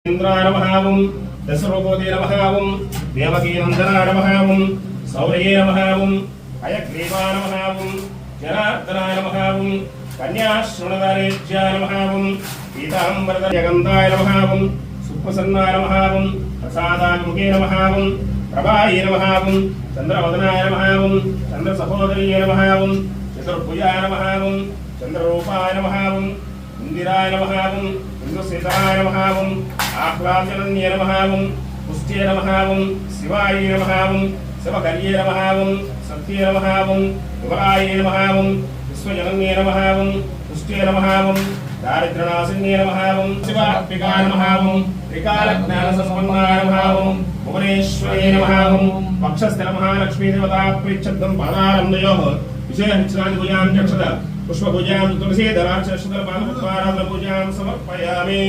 ఇంద్రాయ నమః దశరూపవతే నమః దేవకీ నందనాయ నమః సౌరయే నమః అయగ్రీవాయ నమః జనార్దనాయ నమః కన్యాశ్రుణధారేజ్యాయ నమః పీతాంబరగంధాయ నమః సుప్రసన్నాయ నమః ప్రసాదాన్ముఖే నమః ప్రభాయే నమః చంద్రవదనాయ నమః చంద్రసహోదర్యే నమః చతుర్భుజాయ నమః చంద్రరూపాయ నమః ఇందిరాయ నమః ఇందుసేతాయ నమః ఆహ్లాదనన్యే నమః పుష్ట్యే నమః శివాయ నమః శివకర్యే నమః సత్యే నమః విమలాయ నమః విశ్వజనన్యే నమః పుష్ట్యే నమః దారిద్ర్యనాశన్యే నమః శివాత్మికాయ నమః త్రికాలజ్ఞానసంపన్నాయ నమః భువనేశ్వరే నమః వక్షస్థ నమః లక్ష్మీదేవతా ప్రీచ్చద్దం పాదారందయోః విశేషించాని భుజాం చక్షత పుష్పభుజాం తులసీదళాక్షరపాదపుష్పారాధన పూజాం సమర్పయామి।